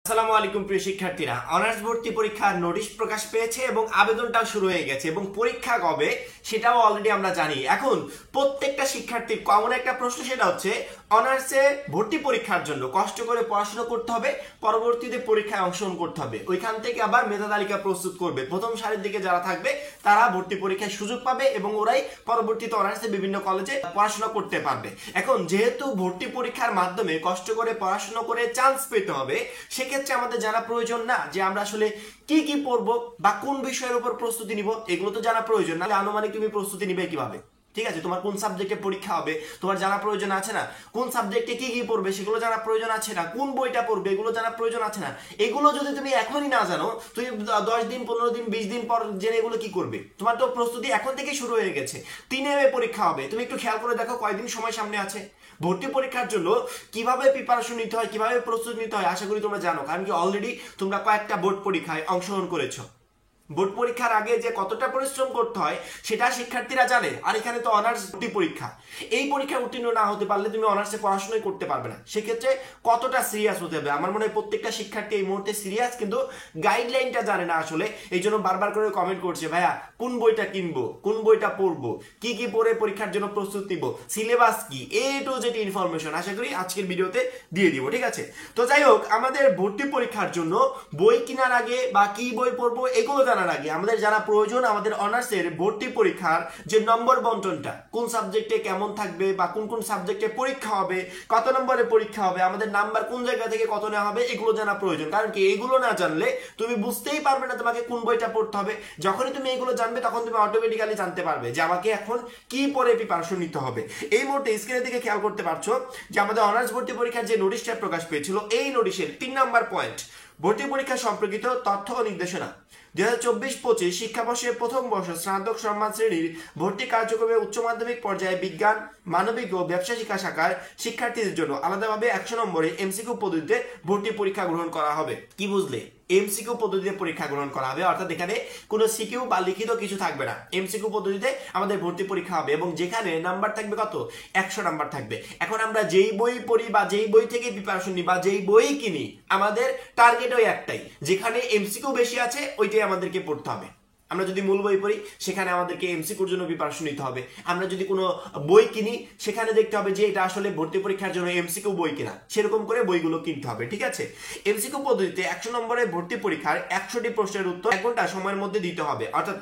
আসসালামু আলাইকুম প্রিয় শিক্ষার্থীরা, অনার্স ভর্তি পরীক্ষার নোটিশ প্রকাশ পেয়েছে এবং আবেদনটাও শুরু হয়ে গেছে এবং পরীক্ষা কবে সেটাও অলরেডি আমরা জানি। এখন প্রত্যেকটা শিক্ষার্থীর কমন একটা প্রশ্ন, সেটা হচ্ছে অনার্সে ভর্তি পরীক্ষার জন্য কষ্ট করে পড়াশোনা করতে হবে, পরবর্তীতে পরীক্ষায় অংশগ্রহণ করতে হবে। ওইখান থেকে আবার মেধা তালিকা প্রস্তুত করবে। প্রথম সারির দিকে যারা থাকবে তারা ভর্তি পরীক্ষায় সুযোগ পাবে এবং ওরাই পরবর্তীতে অনার্সে বিভিন্ন কলেজে পড়াশোনা করতে পারবে। এখন যেহেতু ভর্তি পরীক্ষার মাধ্যমে কষ্ট করে পড়াশোনা করে চান্স পেতে হবে, সেক্ষেত্রে আমাদের জানা প্রয়োজন না যে আমরা আসলে কি কি পড়বো বা কোন বিষয়ের উপর প্রস্তুতি নিব, এগুলো তো জানা প্রয়োজন। নাহলে আনুমানিক তুমি প্রস্তুতি নিবে কিভাবে? ঠিক আছে, তোমার কোন সাবজেক্টে পরীক্ষা হবে তোমার জানা প্রয়োজন আছে না? কোন সাবজেক্টে কি কি পড়বে সেগুলো জানা প্রয়োজন আছে না? কোন বইটা পড়বে এগুলো জানা প্রয়োজন আছে না? এগুলো যদি তুমি এখনই না জানো, তুমি 10 দিন 15 দিন 20 দিন পর জেনে এগুলো কি করবে? তোমার তো প্রস্তুতি এখন থেকে শুরু হয়ে গেছে। 3 মে পরীক্ষা হবে, তুমি একটু খেয়াল করে দেখো কয়দিন সময় সামনে আছে। ভর্তি পরীক্ষার জন্য কিভাবে প্রিপারেশন নিতে হয়, কিভাবে প্রস্তুতি নিতে হয় আশা করি তোমরা জানো, কারণ কি অলরেডি তোমরা কয়েকটা বোর্ড পরীক্ষায় অংশগ্রহণ করেছো। বোর্ড পরীক্ষার আগে যে কতটা পরিশ্রম করতে হয় সেটা শিক্ষার্থীরা জানে। আর এখানে তো অনার্স ভর্তি পরীক্ষা, এই পরীক্ষা উত্তীর্ণ না হতে পারলে তুমি অনার্সে পড়াশোনাই করতে পারবে না। সেক্ষেত্রে কতটা সিরিয়াস হতে হবে, আমার মনে হয় প্রত্যেকটা শিক্ষার্থী এই মুহূর্তে সিরিয়াস, কিন্তু গাইডলাইনটা জানে না আসলে। এই জন্য বারবার করে কমেন্ট করছে, ভাইয়া কোন বইটা কিনবো, কোন বইটা পড়বো, কি কি পড়ে পরীক্ষার জন্য প্রস্তুতি নিব, সিলেবাস কি, টু যেটি ইনফরমেশন আশা করি আজকের ভিডিওতে দিয়ে দিব। ঠিক আছে, তো যাই হোক, আমাদের ভর্তি পরীক্ষার জন্য বই কেনার আগে বা কি বই পড়বো এগুলো জানার আগে আমাদের জানা প্রয়োজন আমাদের অনার্সের ভর্তি পরীক্ষার যে নম্বর বন্টনটা, কোন সাবজেক্টে কেমন থাকবে বা কোন কোন সাবজেক্টে পরীক্ষা হবে, কত নম্বরে পরীক্ষা হবে, আমাদের নাম্বার কোন জায়গা থেকে কত নেওয়া হবে, এগুলো জানা প্রয়োজন। কারণ কি এগুলো না জানলে তুমি বুঝতেই পারবে না তোমাকে কোন বইটা পড়তে হবে। যখনই তুমি এগুলো জানবে তখন তুমি অটোমেটিক্যালি জানতে পারবে যে আমাকে এখন কি পড়ে প্রিপারেশন নিতে হবে। এই মুহূর্তে স্ক্রিনের দিকে খেয়াল করতে পারছো যে আমাদের অনার্স ভর্তি পরীক্ষার যে নোটিশটা প্রকাশ পেয়েছিল, এই নোটিশের 3 নাম্বার পয়েন্ট ভর্তি পরীক্ষা সম্পর্কিত তথ্য ও নির্দেশনা। 2024-25 শিক্ষাবর্ষের প্রথম বর্ষ স্নাতক সম্মান শ্রেণীর ভর্তি কার্যক্রমে উচ্চ মাধ্যমিক পর্যায়ে বিজ্ঞান, মানবিক ও ব্যবসা শিক্ষা শাখার শিক্ষার্থীদের জন্য আলাদাভাবে 100 নম্বরে এমসিকিউ পদ্ধতিতে ভর্তি পরীক্ষা গ্রহণ করা হবে। কি বুঝলে? এমসিকিউ পদ্ধতিতে পরীক্ষা গ্রহণ করা হবে, অর্থাৎ এখানে কোনো সিকিউ বা লিখিত কিছু থাকবে না। এমসিকিউ পদ্ধতিতে আমাদের ভর্তি পরীক্ষা হবে এবং যেখানে নাম্বার থাকবে কত? 100 নাম্বার থাকবে। এখন আমরা যেই বই পড়ি বা যেই বই থেকে প্রিপারেশন নিই বা যেই বই কিনি, আমাদের টার্গেট ওই একটাই, যেখানে এমসিকিউ বেশি আছে ওইটাই আমাদেরকে পড়তে হবে। আমরা যদি মূল বই পড়ি সেখানে আমাদেরকে এমসিকিউর জন্য প্রিপারেশন নিতে হবে। আমরা যদি কোনো বই কিনি সেখানে দেখতে হবে যে এটা আসলে ভর্তি পরীক্ষার জন্য এমসিকিউ বই কিনা, সেরকম করে বইগুলো কিনতে হবে। ঠিক আছে, এমসিকিউ পদ্ধতিতে 100 নম্বরের ভর্তি পরীক্ষার 100টি প্রশ্নের উত্তর 1 ঘন্টা সময়ের মধ্যে দিতে হবে। অর্থাৎ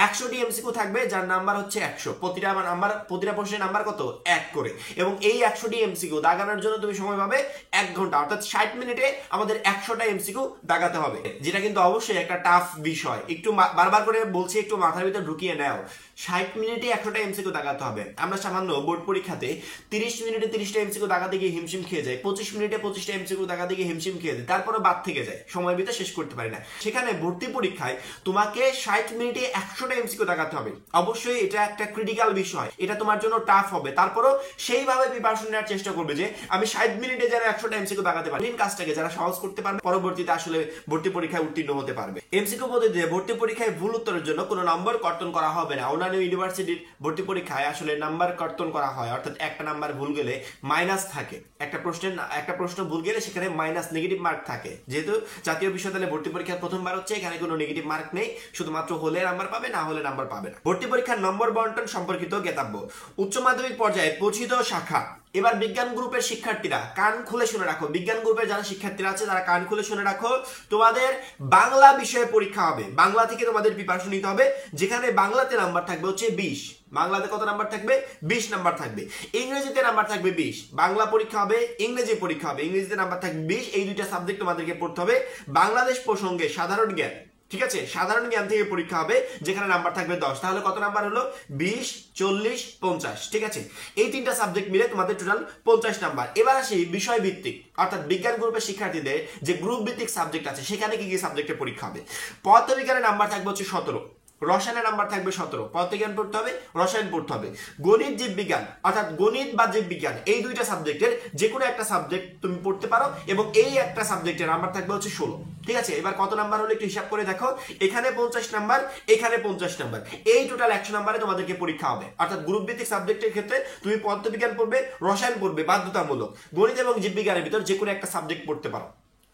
100টি এমসিকিউ থাকবে যার নাম্বার হচ্ছে 100, প্রতিটা প্রশ্নের নাম্বার কত? 1 করে। এবং এই 100টি এমসিকিউ দাগানোর জন্য তুমি সময় পাবে 1 ঘন্টা, অর্থাৎ 60 মিনিটে আমাদের 100টা এমসিকিউ দাগাতে হবে, যেটা কিন্তু অবশ্যই একটা টাফ বিষয়। একটু বারবার করে বলছি, একটু মাথার ভিতর ঢুকিয়ে নাও। 60 মিনিটে 100টা এমসিকিউ দাগাতে হবে। আমরা সামান্য বোর্ড পরীক্ষাতে 30 মিনিটে 30টা এমসিকিউ দাগাতে গিয়ে হিমশিম খেয়ে যায়, 25 মিনিটে 25টা এমসিকিউ দাগাতে গিয়ে হিমশিম খেয়ে যায়, তারপরে বাদ থেকে যায়, সময়ের ভিতরে শেষ করতে পারি না। সেখানে ভর্তি পরীক্ষায় তোমাকে 60 মিনিটে 100টা এমসিকিউ দাগাতে হবে। অবশ্যই এটা একটা ক্রিটিক্যাল বিষয়, এটা তোমার জন্য টাফ হবে। তারপরও সেইভাবে প্রিপারেশন নেওয়ার চেষ্টা করবে যে আমি 60 মিনিটে যারা 100টা এমসিকিউ দাগাতে পারি, কাজটাকে যারা সহজ করতে পারবে পরবর্তীতে আসলে ভর্তি পরীক্ষায় উত্তীর্ণ হতে পারবে। এমসিকিউ পদ্ধতিতে ভর্তি পরীক্ষায় ভুল উত্তরের জন্য কোনো নম্বর কর্তন করা হবে না। অন্যান্য ইউনিভার্সিটির ভর্তি পরীক্ষায় আসলে নাম্বার কর্তন করা হয়, অর্থাৎ একটা নাম্বার ভুল গেলে মাইনাস থাকে। একটা প্রশ্ন ভুল গেলে সেখানে মাইনাস নেগেটিভ মার্ক থাকে। যেহেতু জাতীয় বিশ্ববিদ্যালয়ে ভর্তি পরীক্ষার প্রথমবার হচ্ছে, এখানে কোনো নেগেটিভ মার্ক নেই, শুধুমাত্র হলে নাম্বার পাবে, না হলে নাম্বার পাবে না। ভর্তি পরীক্ষার নম্বর বন্টন সম্পর্কিত জ্ঞাতব্য। উচ্চ মাধ্যমিক পর্যায়ে পরিচিত শাখা, এবার বিজ্ঞান গ্রুপের শিক্ষার্থীরা কান খুলে শুনে রাখো। বিজ্ঞান গ্রুপের যারা শিক্ষার্থীরা আছে তারা কান খুলে শুনে রাখো। তোমাদের বাংলা বিষয়ে পরীক্ষা হবে, বাংলা থেকে তোমাদের প্রিপারেশন নিতে হবে, যেখানে বাংলাতে নাম্বার থাকবে হচ্ছে 20। বাংলাতে কত নাম্বার থাকবে? 20 নাম্বার থাকবে। ইংরেজিতে নাম্বার থাকবে 20। বাংলা পরীক্ষা হবে, ইংরেজি পরীক্ষা হবে, ইংরেজিতে নাম্বার থাকবে 20। এই দুইটা সাবজেক্ট তোমাদেরকে পড়তে হবে। বাংলাদেশ প্রসঙ্গে সাধারণ জ্ঞান, ঠিক আছে, সাধারণ জ্ঞান থেকে পরীক্ষা হবে, যেখানে নাম্বার থাকবে 10। তাহলে কত নাম্বার হলো? 20, 40, 50। ঠিক আছে, এই তিনটা সাবজেক্ট মিলে তোমাদের টোটাল 50 নাম্বার। এবার আসি বিষয় ভিত্তিক, অর্থাৎ বিজ্ঞান গ্রুপের শিক্ষার্থীদের যে গ্রুপ ভিত্তিক সাবজেক্ট আছে সেখানে কি কি সাবজেক্টে পরীক্ষা হবে। পদার্থবিজ্ঞানের নাম্বার থাকবে হচ্ছে 17, রসায়নের নাম্বার থাকবে 17, পদার্থবিজ্ঞান পড়তে হবে, রসায়ন পড়তে হবে। গণিত জীববিজ্ঞান, অর্থাৎ গণিত বা জীববিজ্ঞান, এই দুইটা সাবজেক্টের যে কোনো একটা সাবজেক্ট তুমি পড়তে পারো এবং এই একটা সাবজেক্টের নাম্বার থাকবে হচ্ছে 16। ঠিক আছে, এবার কত নাম্বার হলো একটু হিসাব করে দেখো। এখানে 50 নাম্বার, এখানে 50 নাম্বার, এই টোটাল 100 নাম্বারে তোমাদেরকে পরীক্ষা হবে। অর্থাৎ গ্রুপ ভিত্তিক সাবজেক্টের ক্ষেত্রে তুমি পদার্থবিজ্ঞান পড়বে, রসায়ন পড়বে বাধ্যতামূলক, গণিত এবং জীববিজ্ঞানের ভিতর যে কোনো একটা সাবজেক্ট পড়তে পারো।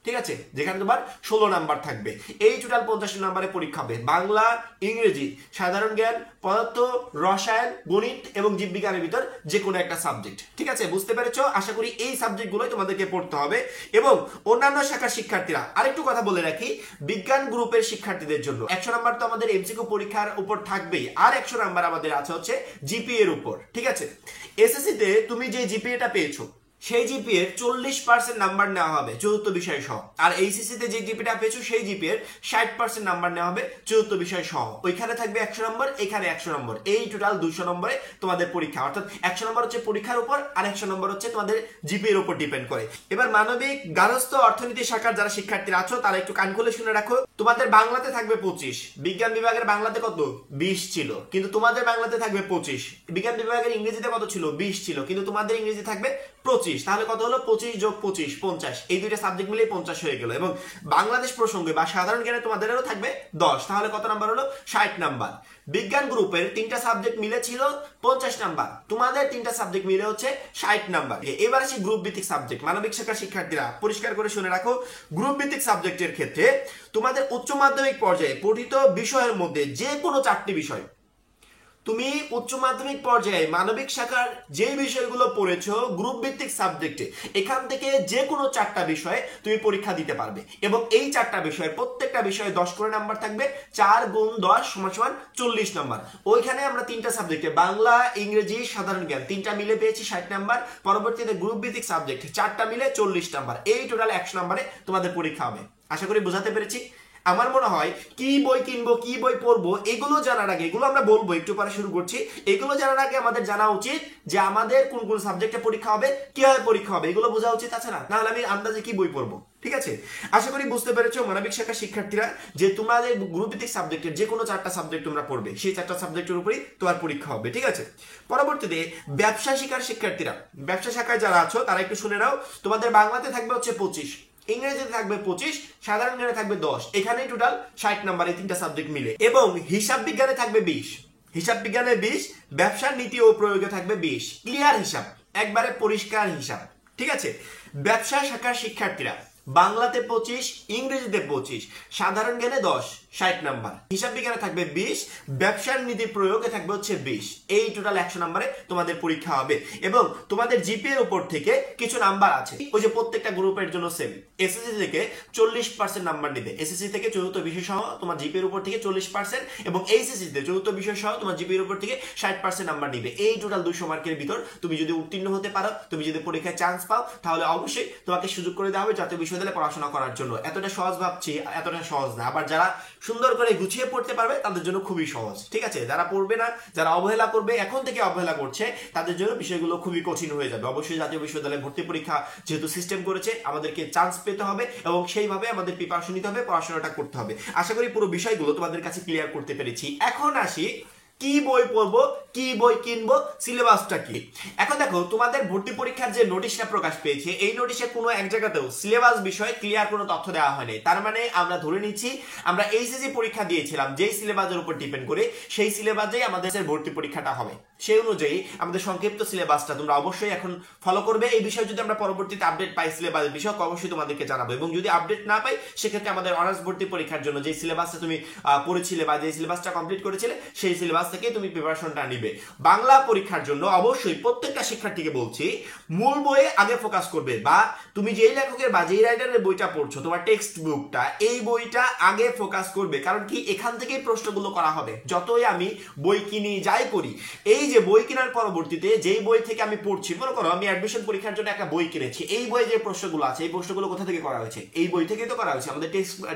ঠিক আছে, যেখানে তোমার 16 নাম্বার থাকবে। এই টোটাল 50 নাম্বারের পরীক্ষা হবে বাংলা, ইংরেজি, সাধারণ জ্ঞান, পদার্থ, রসায়ন, গণিত এবং জীববিজ্ঞানের ভিতর যে কোনো একটা সাবজেক্ট। ঠিক আছে, বুঝতে পেরেছো? আশা করি এই সাবজেক্টগুলোই তোমাদেরকে পড়তে হবে। এবং অন্যান্য শাখার শিক্ষার্থীরা আরেকটু কথা বলে রাখি, বিজ্ঞান গ্রুপের শিক্ষার্থীদের জন্য 100 নাম্বার তো আমাদের এমসিকিউ পরীক্ষার উপর থাকবেই, আর 100 নাম্বার আমাদের আছে হচ্ছে জিপিএ এর উপর। ঠিক আছে, এসএসসি তে তুমি যে জিপিএটা পেয়েছো সেই জিপিএ এর 40% নাম্বার নেওয়া হবে চতুর্থ বিষয় সহ, আর এইচএসসি তে যে জিপিটা পেয়েছো সেই জিপিএ এর 60% নাম্বার নেওয়া হবে চতুর্থ বিষয় সহ। ওইখানে থাকবে 100 নম্বর, এখানে 100 নম্বর, এই টোটাল 200 নম্বরে তোমাদের পরীক্ষা। অর্থাৎ 100 নম্বর হচ্ছে পরীক্ষার উপর, আর 100 নম্বর হচ্ছে তোমাদের জিপিএ এর উপর ডিপেন্ড করে। এবার মানবিক, গার্হস্থ্য, অর্থনীতি শাখার যারা শিক্ষার্থীরা আছো তারা একটু কান খুলে শুনে রাখো। তোমাদের বাংলাতে থাকবে 25, বিজ্ঞান বিভাগের বাংলাতে কত 20 ছিল, কিন্তু তোমাদের বাংলাতে থাকবে 25। বিজ্ঞান বিভাগের ইংরেজিতে কত ছিল 20 ছিল, কিন্তু তোমাদের ইংরেজি থাকবে 25। তাহলে কত হলো 25 যোগ 25 50, এই দুইটা সাবজেক্ট মিলে 50 হয়ে গেল। এবং বাংলাদেশ প্রসঙ্গে বা সাধারণ জ্ঞানে তোমাদেরও থাকবে 10, তাহলে কত নাম্বার হলো 60 নাম্বার। বিজ্ঞান গ্রুপের 3টা সাবজেক্ট মিলে ছিল 50 নাম্বার, তোমাদের 3টা সাবজেক্ট মিলে হচ্ছে 60 নাম্বার। এবার আসি গ্রুপ ভিত্তিক সাবজেক্ট। মানবিক শাখার শিক্ষার্থীরা পরিষ্কার করে শুনে রাখো, গ্রুপ ভিত্তিক সাবজেক্টের ক্ষেত্রে তোমাদের উচ্চ মাধ্যমিক পর্যায়ে পঠিত বিষয়ের মধ্যে যে কোনো 4টি বিষয়, তুমি উচ্চ মাধ্যমিক পর্যায়ে মানবিক শাখার যে বিষয়গুলো পড়েছো গ্রুপ ভিত্তিক সাবজেক্টে, এখান থেকে যে কোনো 4টা বিষয়ে তুমি পরীক্ষা দিতে পারবে। এবং এই 4টা বিষয়ের প্রত্যেকটা বিষয়ে 10 করে নাম্বার থাকবে, 4 গুণ 10 সমান 40 নাম্বার। ওইখানে আমরা 3টা সাবজেক্টে বাংলা, ইংরেজি, সাধারণ জ্ঞান 3টা মিলে পেয়েছি 60 নাম্বার। পরবর্তীতে গ্রুপ ভিত্তিক সাবজেক্ট 4টা মিলে 40 নাম্বার। এই টোটাল 100 নাম্বারে তোমাদের পরীক্ষা হবে। আশা করি বোঝাতে পেরেছি। আমার মনে হয় কি বই কিনবো, কি বই পড়বো, এগুলো জানার আগে, এগুলো আমরা বলবো একটু পরে শুরু করছি, এগুলো জানার আগে আমাদের জানা উচিত যে আমাদের কোন কোন সাবজেক্টে পরীক্ষা হবে, কিভাবে পরীক্ষা হবে, এগুলো বোঝা উচিত। আছে না, নাহলে আমি আন্দাজে কি বই পড়বো। ঠিক আছে, আশা করি বুঝতে পেরেছো মানবিক শাখার শিক্ষার্থীরা যে তোমাদের গ্রুপ ভিত্তিক সাবজেক্টের যে কোনো 4টা সাবজেক্ট তোমরা পড়বে, সেই 4টা সাবজেক্টের উপরেই তোমার পরীক্ষা হবে। ঠিক আছে, পরবর্তীতে ব্যবসা শাখার শিক্ষার্থীরা, ব্যবসা শাখায় যারা আছো তারা একটু শুনে নাও। তোমাদের বাংলাতে থাকবে হচ্ছে 25, ইংরেজিতে থাকবে 25, সাধারণ জ্ঞানে থাকবে 10, এখানে টোটাল 60 নাম্বার এই 3টা সাবজেক্ট মিলে। এবং হিসাব বিজ্ঞানে থাকবে 20, হিসাব বিজ্ঞানে 20, ব্যবসার নীতি ও প্রয়োগে থাকবে 20। ক্লিয়ার হিসাব, একবারে পরিষ্কার হিসাব। ঠিক আছে, ব্যবসা শাখার শিক্ষার্থীরা বাংলাতে 25, ইংরেজিতে 25, সাধারণ জ্ঞানে 10, 60 নাম্বার। হিসাব বিজ্ঞানে থাকবে 20, ব্যবসার নীতি প্রয়োগে থাকবে হচ্ছে 20। এই টোটাল 100 নাম্বারে তোমাদের পরীক্ষা হবে। এবং তোমাদের জিপিএ এর উপর থেকে কিছু নাম্বার আছে, ওই যে প্রত্যেকটা গ্রুপের জন্য সেম। এসএসসি থেকে 40% নাম্বার নিবে, এসএসসি থেকে চতুর্থ বিষয় সহ তোমার জিপিএ এর উপর থেকে 40%, এবং এইচএসসি তে চতুর্থ বিষয় সহ তোমার জিপিএ এর উপর থেকে 60% নাম্বার নিবে। এই টোটাল 200 মার্কের ভিতর তুমি যদি উত্তীর্ণ হতে পারো, তুমি যদি পরীক্ষায় চান্স পাও, তাহলে অবশ্যই তোমাকে সুযোগ করে দেওয়া হবে জাতীয় বিশ্ববিদ্যালয়ে পড়াশোনা করার জন্য। এতটা সহজ ভাবছি, এতটা সহজ না। আবার যারা সুন্দর করে গুছিয়ে পড়তে পারবে তাদের জন্য খুবই সহজ। ঠিক আছে, যারা পড়বে না, যারা অবহেলা করবে, এখন থেকে অবহেলা করছে, তাদের জন্য বিষয়গুলো খুবই কঠিন হয়ে যাবে। অবশ্যই জাতীয় বিশ্ববিদ্যালয়ে ভর্তি পরীক্ষা যেহেতু সিস্টেম করেছে, আমাদেরকে চান্স পেতে হবে এবং সেইভাবে আমাদের প্রিপারেশন নিতে হবে, পড়াশোনাটা করতে হবে। আশা করি পুরো বিষয়গুলো তোমাদের কাছে ক্লিয়ার করতে পেরেছি। এখন আসি কি বই পড়বো, কি বই কিনবো, সিলেবাসটা কি। এখন দেখো, তোমাদের ভর্তি পরীক্ষার যে নোটিশটা প্রকাশ পেয়েছে, এই নোটিশে কোনো এক জায়গাতেও সিলেবাস বিষয়ে ক্লিয়ার কোনো তথ্য দেওয়া হয়নি। তার মানে আমরা ধরে নিচ্ছি আমরা এইচএসসি পরীক্ষা দিয়েছিলাম যেই সিলেবাসের উপর ডিপেন্ড করে, সেই সিলেবাসেই আমাদের ভর্তি পরীক্ষাটা হবে। সেই অনুযায়ী আমাদের সংক্ষিপ্ত সিলেবাসটা তোমরা অবশ্যই এখন ফলো করবে। এই বিষয়ে যদি আমরা পরবর্তীতে আপডেট পাই সিলেবাসের বিষয়, অবশ্যই তোমাদেরকে জানাবো। এবং যদি আপডেট না পাই, সেক্ষেত্রে আমাদের অনার্স ভর্তি পরীক্ষার জন্য যে সিলেবাসটা তুমি পড়েছিলে বা যে সিলেবাসটা কমপ্লিট করেছিলে, সেই সিলেবাস থেকে তুমি প্রিপারেশনটা নিবে। বাংলা পরীক্ষার জন্য অবশ্যই প্রত্যেকটা শিক্ষার্থীকে বলছি, মূল বইয়ে আগে ফোকাস করবে, বা তুমি যেই লেখকের বা যেই রাইটারের বইটা পড়ছো, তোমার টেক্সট বুকটা, এই বইটা আগে ফোকাস করবে। কারণ কি, এখান থেকেই প্রশ্নগুলো করা হবে। যতই আমি বই কিনি, যাই করি, এই যে বই কেনার পরবর্তীতে যেই বই থেকে আমি পড়ছি, মনে করো আমি অ্যাডমিশন পরীক্ষার জন্য একটা বই কিনেছি, এই বইয়ে যে প্রশ্নগুলো আছে, এই প্রশ্নগুলো কোথা থেকে করা হয়েছে? এই বই থেকেই তো করা হয়েছে, আমাদের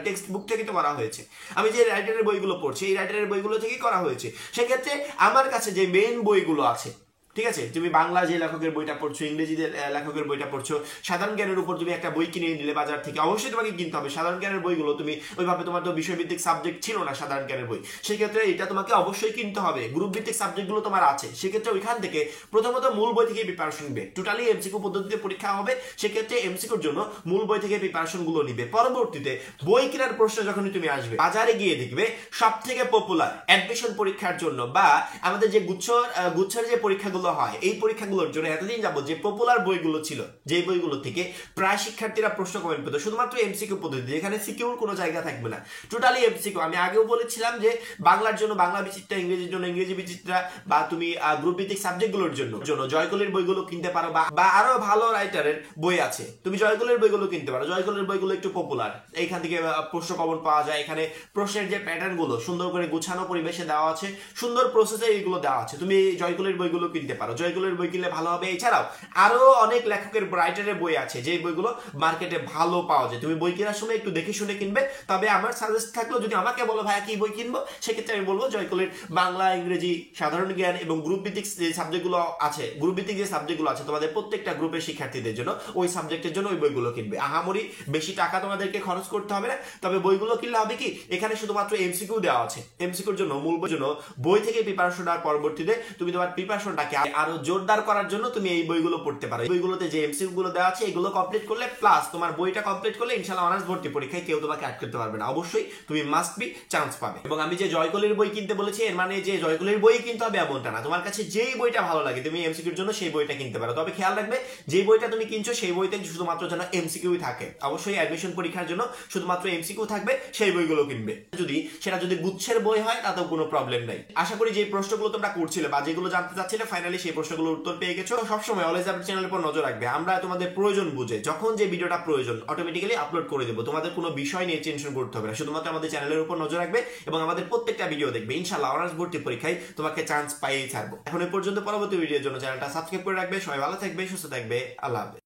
টেক্সট বুক থেকে তো করা হয়েছে। আমি যে রাইটারের বইগুলো পড়ছি, এই রাইটারের বইগুলো থেকেই করা হয়েছে। সেক্ষেত্রে আমার কাছে যে মেইন বইগুলো আছে, ঠিক আছে, তুমি বাংলা যে লেখকের বইটা পড়ছো, ইংরেজি লেখকের বইটা পড়ছো, সাধারণ জ্ঞানের উপর তুমি একটা বই কিনে নিলে বাজার থেকে, অবশ্যই তোমাকে কিনতে হবে। সাধারণ জ্ঞানের বইগুলো তুমি ওইভাবে, তোমার তো বিষয়ভিত্তিক সাবজেক্ট ছিল না সাধারণ জ্ঞানের বই, সেক্ষেত্রে এটা তোমাকে অবশ্যই কিনতে হবে। গ্রুপ ভিত্তিক সাবজেক্টগুলো তোমার আছে, সেক্ষেত্রে ওইখান থেকে প্রথমত মূল বই থেকে প্রিপারেশন নিবে। টোটালি এমসিকিউ পদ্ধতিতে পরীক্ষা হবে, সেক্ষেত্রে এমসিকিউর জন্য মূল বই থেকে প্রিপারেশন গুলো নিবে। পরবর্তীতে বই কেনার প্রশ্ন যখনই তুমি আসবে, বাজারে গিয়ে দেখবে সব থেকে পপুলার অ্যাডমিশন পরীক্ষার জন্য বা আমাদের যে গুচ্ছের যে পরীক্ষাগুলো পরীক্ষাগুলো হয় এই পরীক্ষাগুলোর জন্য এতদিন যাবত যে পপুলার বইগুলো ছিল, যে বইগুলো থেকে প্রায় শিক্ষার্থীরা প্রশ্ন কমেন্ট পেত শুধুমাত্র এমসিকিউ পদ্ধতি, যেখানে সিকিউর কোনো জায়গা থাকবে না, টোটালি এমসিকিউ। আমি আগেও বলেছিলাম যে বাংলার জন্য বাংলা বিচিত্রা, ইংরেজির জন্য ইংরেজি বিচিত্রা, বা তুমি গ্রুপ ভিত্তিক সাবজেক্টগুলোর জন্য জয়কলের বইগুলো কিনতে পারো, বা আরো ভালো রাইটারের বই আছে, তুমি জয়কলের বইগুলো কিনতে পারো। জয়কলের বইগুলো একটু পপুলার, এইখান থেকে প্রশ্ন কমন পাওয়া যায়। এখানে প্রশ্নের যে প্যাটার্ন গুলো সুন্দর করে গুছানো পরিবেশে দেওয়া আছে, সুন্দর প্রসেসে এইগুলো দেওয়া আছে, তুমি জয়কলের বইগুলো কিনতে পারো। জয়কলের বই কিনলে ভালো হবে। এছাড়াও আরো অনেক লেখকের রাইটারের বই আছে যে বইগুলো মার্কেটে ভালো পাওয়া যায়, তুমি বই কেনার সময় একটু দেখে শুনে কিনবে। তবে আমার সাজেস্ট থাকলো, যদি আমাকে বলো ভাইয়া কি বই কিনবো, সেক্ষেত্রে আমি বলবো জয়কলের বাংলা, ইংরেজি, সাধারণ জ্ঞান এবং গ্রুপ ভিত্তিক যে সাবজেক্টগুলো আছে, গ্রুপ ভিত্তিক যে সাবজেক্টগুলো আছে তোমাদের প্রত্যেকটা গ্রুপের শিক্ষার্থীদের জন্য, ওই সাবজেক্টের জন্য ওই বইগুলো কিনবে। আহামরি বেশি টাকা তোমাদেরকে খরচ করতে হবে না, তবে বইগুলো কিনলে হবে কি, এখানে শুধুমাত্র এমসিকিউ দেওয়া আছে। এমসিকিউর জন্য, মূল বইয়ের জন্য বই থেকে প্রিপারেশন নেওয়ার পরবর্তীতে তুমি তোমার প্রিপারেশনটাকে আরো জোরদার করার জন্য তুমি এই বইগুলো পড়তে পারো। এই বইগুলোতে যে এমসিকিউ গুলো দেওয়া আছে এগুলো কমপ্লিট করলে, প্লাস তোমার বইটা কমপ্লিট করলে ইনশাআল্লাহ অনার্স ভর্তি পরীক্ষায় কেউ তোমাকে আটকাতে পারবে না, অবশ্যই তুমি মাস্ট বি চান্স পাবে। এবং আমি যে জয়কলের বই কিনতে বলেছি, এর মানে যে জয়কলের বই কিনতে হবে এমনটা না, তোমার কাছে যেই বইটা ভালো লাগে তুমি এমসিকিউর জন্য সেই বইটা কিনতে পারো। তবে খেয়াল রাখবে, যে বইটা তুমি কিনছো সেই বইতে শুধুমাত্র যেন এমসিকিউ থাকে। অবশ্যই অ্যাডমিশন পরীক্ষার জন্য শুধুমাত্র এমসিকিউ থাকবে, সেই বইগুলো কিনবে। সেটা যদি গুচ্ছের বই হয় তাতেও কোনো প্রবলেম নাই। আশা করি যে প্রশ্নগুলো তোমরা করছিলে বা যেগুলো জানতে চাচ্ছিলে, ফাইনালি সেই প্রশ্নগুলোর উত্তর পেয়ে গেছো। সবসময় অলওয়েজ আপডেট চ্যানেলের উপর নজর রাখবে। আমরা তোমাদের প্রয়োজন বুঝে যখন যে ভিডিওটা প্রয়োজন অটোমেটিক্যালি আপলোড করে দেবো। তোমাদের কোনো বিষয় নিয়ে টেনশন করতে হবে না, শুধুমাত্র আমাদের চ্যানেলের উপর নজর রাখবে এবং আমাদের প্রত্যেকটা ভিডিও দেখবে। ইনশাআল্লাহ অনার্স ভর্তি পরীক্ষায় তোমাকে চান্স পাইয়েই ছাড়বো। এখন এই পর্যন্ত, পরবর্তী ভিডিওর জন্য চ্যানেলটা সাবস্ক্রাইব করে রাখবে। সবাই ভালো থাকবে, সুস্থ থাকবে। আল্লাহ হাফেজ।